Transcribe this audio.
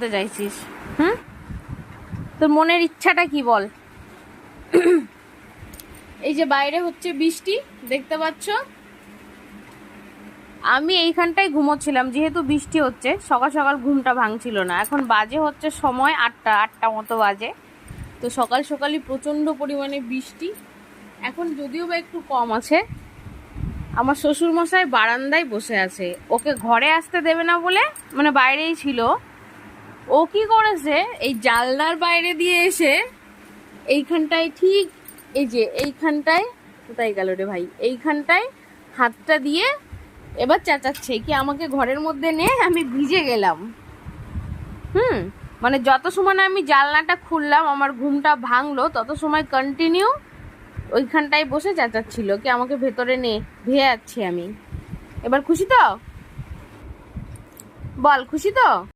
বলতে চাইছিস? হুম, তোর মনের ইচ্ছাটা কি বল? এই যে বাইরে হচ্ছে বৃষ্টি, দেখতে পাচ্ছ? আমি এইখানটায় ঘুমোচ্ছিলাম, যেহেতু বৃষ্টি হচ্ছে সকাল সকাল ঘুমটা ভাঙছিল না। এখন বাজে হচ্ছে সময় 8টা মতো বাজে। তো সকাল সকালই প্রচণ্ড পরিমাণে বৃষ্টি। এখন যদিও বা একটু কম আছে। আমার শ্বশুরমশাই বারান্দায় বসে আছে, ওকে ঘরে আসতে দেবে না বলে, মানে বাইরেই ছিল। ও কি করেছে, এই জানলার বাইরে দিয়ে এসে এইখানটায়, ঠিক এই যে এইখানটায়, কোথায় গেল রে ভাই, এইখানটায় হাতটা দিয়ে এবার চেঁচাচ্ছে কি আমাকে ঘরের মধ্যে নে, আমি ভিজে গেলাম। মানে যত সময় না আমি জানলাটা খুললাম, আমার ঘুমটা ভাঙলো, তত সময় কন্টিনিউ ওইখানটায় বসে চেঁচাচ্ছিল কি আমাকে ভেতরে নে, ভেয়ে যাচ্ছি আমি। এবার খুশি তো? বল, খুশি তো?